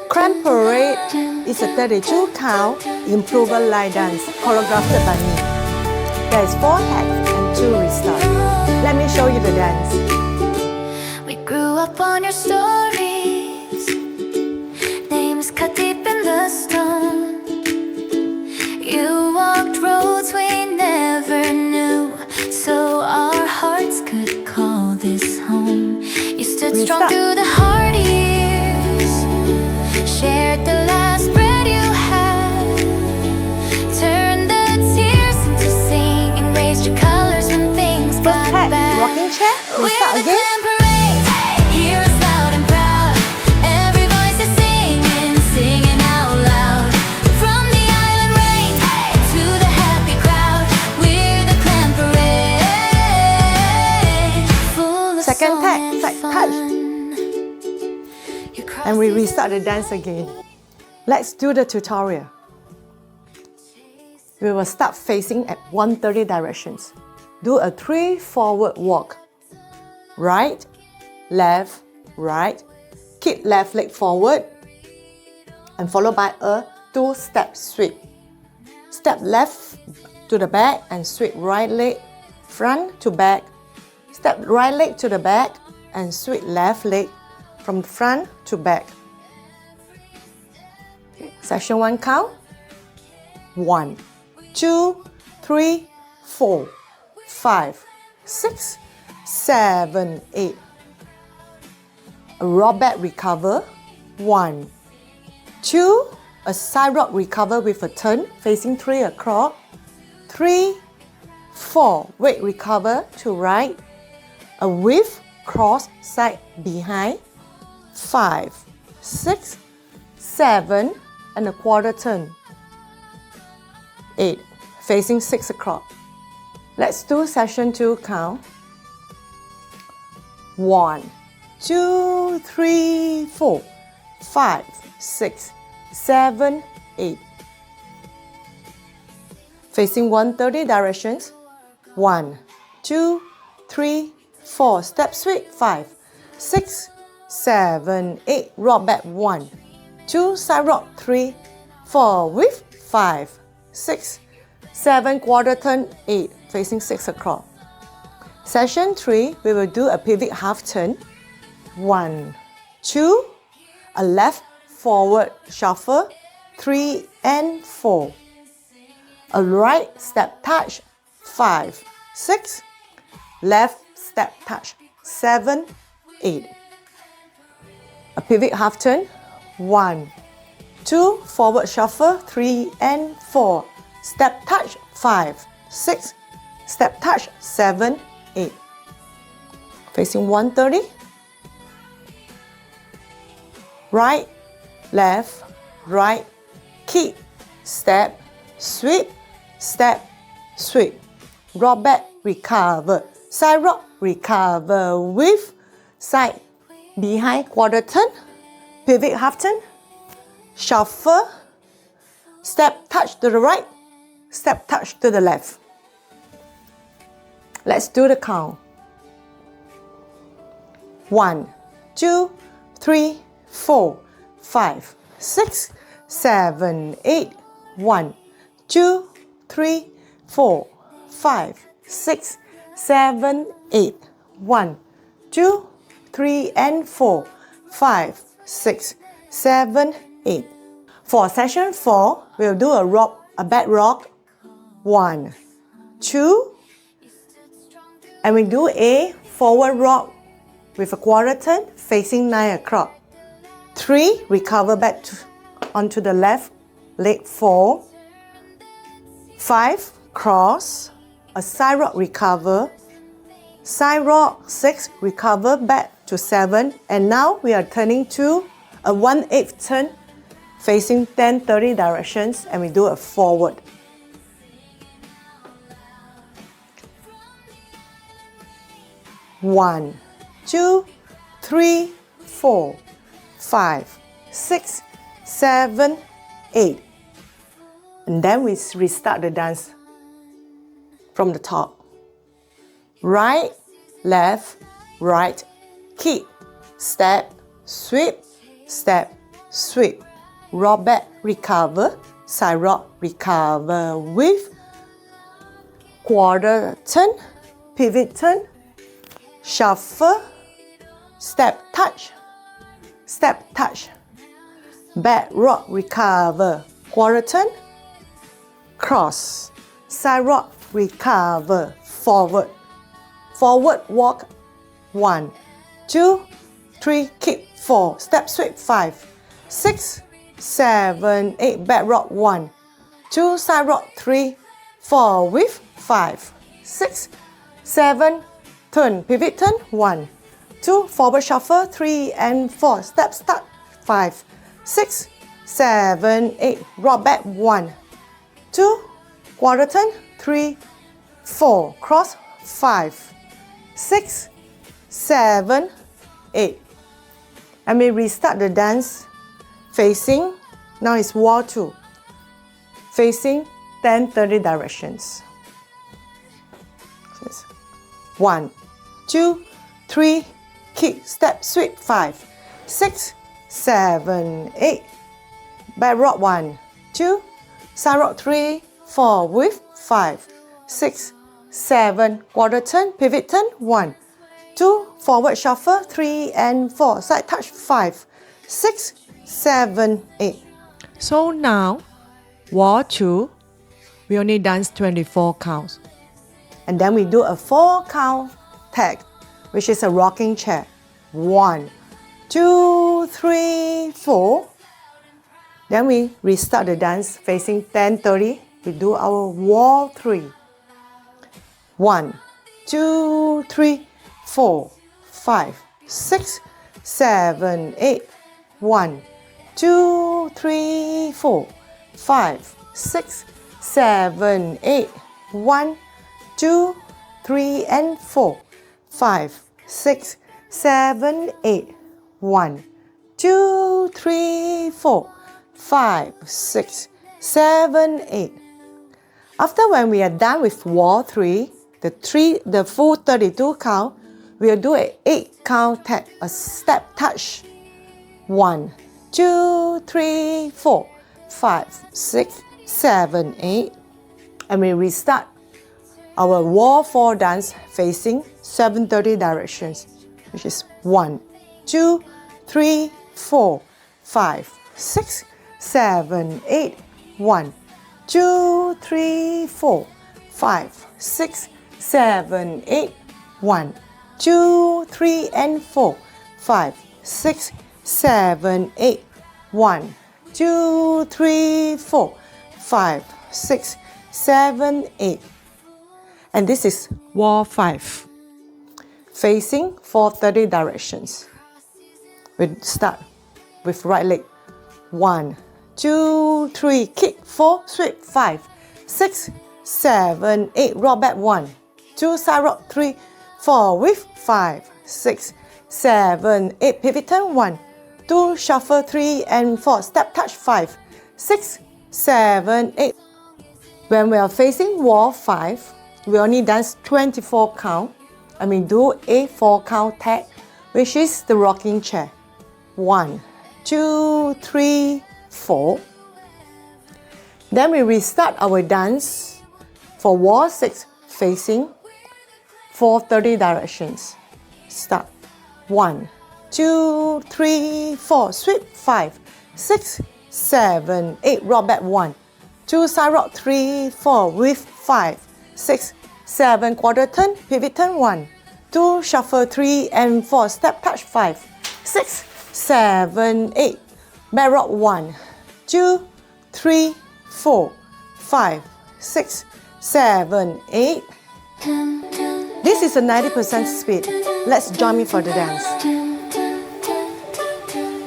Cramp Parade is a 32 count improver line dance choreographed by me. There is 4 tags and 2 restarts. Let me show you the dance. We grew up on your stories, names cut deep in the stone. You walked roads we never knew, so our hearts could call this home. You stood strong through the hard years, shared the last breath you had, turned the tears into singing, raised your colors when things got bad. Rocking chair, we start again. Second tag, side touch. And we restart the dance again. Let's do the tutorial. We will start facing at 130 directions. Do a 3 forward walk. Right, left, right. Keep left leg forward. And followed by a 2-step sweep. Step left to the back and sweep right leg front to back. Step right leg to the back and sweep left leg from front to back. Section 1 count. 1, 2, 3, 4, 5, 6, 7, 8. A rock back recover. 1, 2. A side rock recover with a turn facing 3 across. 3, 4. Weight recover to right. A whiff, cross, side, behind. 5, 6, 7, and a quarter turn. 8, facing 6 across. Let's do section 2 count. 1, 2, 3, 4, 5, 6, 7, 8. Facing 130 directions. 1, 2, 3, 4, step sweep, 5, 6, 7, 8, rock back 1, 2, side rock 3, 4, whiff 5, 6, 7, quarter turn 8, facing 6 across. Section 3, we will do a pivot half turn. 1, 2, a left forward shuffle, 3 and 4. A right step touch, 5, 6, left step touch, 7, 8. A pivot half turn. 1, 2, forward shuffle, 3 and 4. Step touch, 5, 6. Step touch, 7, 8. Facing 130. Right, left, right, keep, step, sweep, step, sweep. Rock back, recover. Side rock, recover with side, behind, quarter turn, pivot half turn, shuffle, step touch to the right, step touch to the left. Let's do the count. 1, 2, 3, 4, 5, 6, 7, 8. 1, 2, 3, 4, 5, 6, 7, 8. 1, 2, 3 and 4, 5, 6, 7, 8. For section 4, we'll do a back rock. 1, 2, and we do a forward rock with a quarter turn facing 9 o'clock. 3, recover back onto the left leg 4. 5, cross, a side rock recover, side rock 6, recover back to 7, and now we are turning to a 1/8 turn facing 10-30 directions, and we do a forward. One, 2, 3, 4, 5, 6, 7, 8. And then we restart the dance from the top. Right, left, right, keep, step, sweep, step, sweep, rock back, recover, side rock, recover with quarter turn, pivot turn, shuffle, step touch, back rock, recover, quarter turn, cross, side rock, recover, forward, walk, 1, 2, 3, kick, 4, step sweep, 5, 6, 7, 8, back rock, 1, 2, side rock, 3, 4, with 5, 6, 7, turn, pivot turn, 1, 2, forward shuffle, 3 and 4, step start, 5, 6, 7, 8, rock back, 1, 2, quarter turn, 3, 4, cross, 5, 6, 7, 8. And we restart the dance facing, now it's wall 2, facing 10-30 directions. 1, 2, 3, kick, step, sweep, 5, 6, 7, 8, back rock, 1, 2, side rock, 3, 4, with 5, 6, 7, quarter turn, pivot turn, 1, 2, forward shuffle, 3 and 4, side touch, 5, 6, 7, 8. So now, wall 2, we only dance 24 counts. And then we do a 4 count tag, which is a rocking chair. 1, 2, 3, 4. Then we restart the dance facing 10-30. We do our wall 3. 1, 2, 3, 4, 5, 6, 7, 8. 1, 2, 3, 4, 5, 6, 7, 8. 1, 2, 3 and 4, 5, 6, 7, 8. 1, 2, 3, 4, 5, 6, 7, 8. After when we are done with wall 3, the full 32 count, we'll do an 8 count tag, a step touch. 1, 2, 3, 4, 5, 6, 7, 8. And we restart our wall 4 dance facing 7:30 directions, which is 1, 2, 3, 4, 5, 6, 7, 8. 1, 2, 3, 4, 5, 6, 7, 8. 1, 2, 3 and 4, 5, 6, 7, 8. 1, 2, 3, 4, 5, 6, 7, 8. And this is wall 5, facing 4:30 directions. We start with right leg. 1, 2, 3, kick, 4, sweep, 5, 6, 7, 8, rock back, 1, 2, side rock, 3, 4, with 5, 6, 7, 8, pivot turn, 1, 2, shuffle, 3 and 4, step touch, 5, 6, 7, 8. When we are facing wall 5, we only dance 24 count, and we do a 4 count tag, which is the rocking chair. 1, 2, 3, 4. Then we restart our dance for wall 6 facing 4:30 directions. Start. 1, 2, 3, 4, sweep, 5, 6, 7, 8, rock back, 1, 2, side rock, 3, 4, with 5, 6, 7, quarter turn, pivot turn, 1, 2, shuffle, 3 and 4, step touch, 5, 6, 7, 8, back rock, 1, 2, 3, 4, 5, 6, 7, 8. This is a 90% speed. Let's join me for the dance.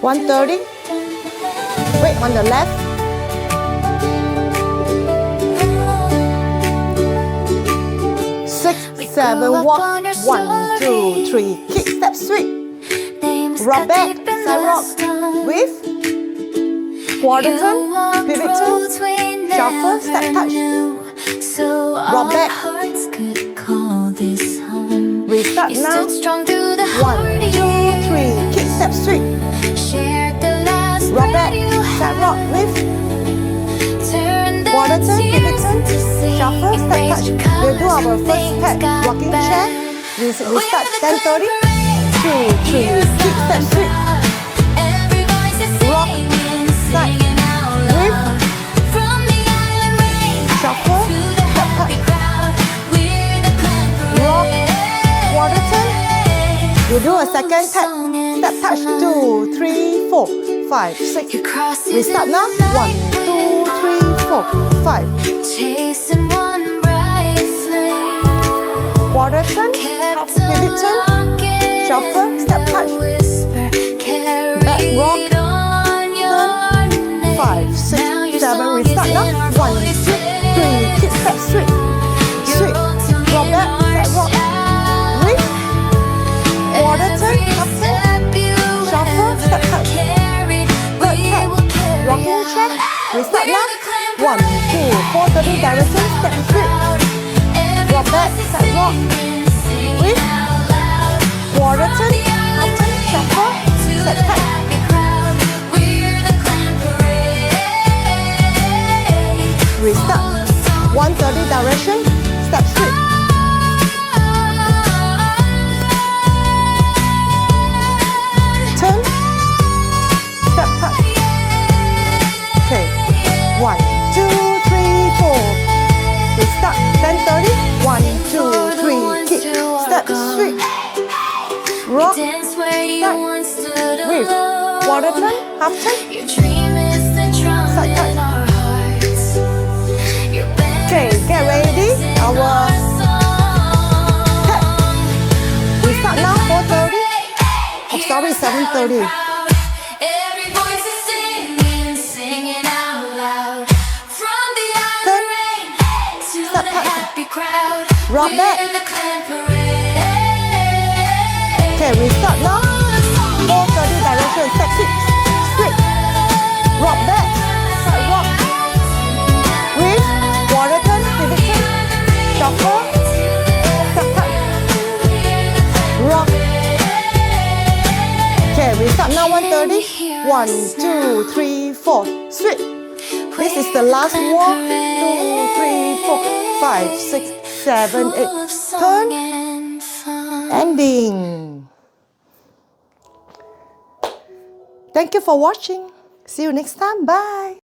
130. Wait on the left. 6, 7, walk. 1, 2, 3, kick, step, sweep. Rock back, side rock with quarter turn, pivot turn, shuffle, step touch. Rock back. Restart now. 1, 2, 3, kick. do our first step, rocking chair. We start 10:30. 2, 3, kick, step, switch. Rock, side, wave, shuffle, step touch. Rock, quarter turn. We do a second tap, step touch. 2, 3, 4, 5, 6. We start now. 1, 2, 3, 4, 5. Chasing one bright flame. Quarter turn, half pivot turn, shuffle, step touch. Back rock, turn, 5, 6, 7. We start now. 1, 2, 3, kick, step, switch, switch, rock back, step rock, wave, quarter turn, half turn, shuffle, step touch, third tap, rocking chair. We start now. 1, 2, 4:30 direction, step switch, rock back, step rock, wave, quarter turn, half turn, shuffle, step touch. Restart. 1:30 direction, step switch. Turn, step touch. Okay. 1, 2, 3, 4. Restart. 10:30. 1, 2, 3, kick, step, switch. Rock, start, wave, quarter turn, half turn, side touch. Okay, get ready. Our tap. We start now. 4:30. Oh, sorry, 7:30. Every voice is singing, singing out loud. From the Turn, rain to step the touch. happy crowd. Rock back. We're the clan parade. Okay, we start now. 4:30 direction, step switch, switch, rock back, side rock, wave, quarter turn, pivot turn, shuffle, step touch, rock. Okay, we start now. 1:30. 1, 2, 3, 4, switch. This is the last walk. 2, 3, 4, 5, 6, 7, 8. Turn, ending. Thank you for watching. See you next time. Bye.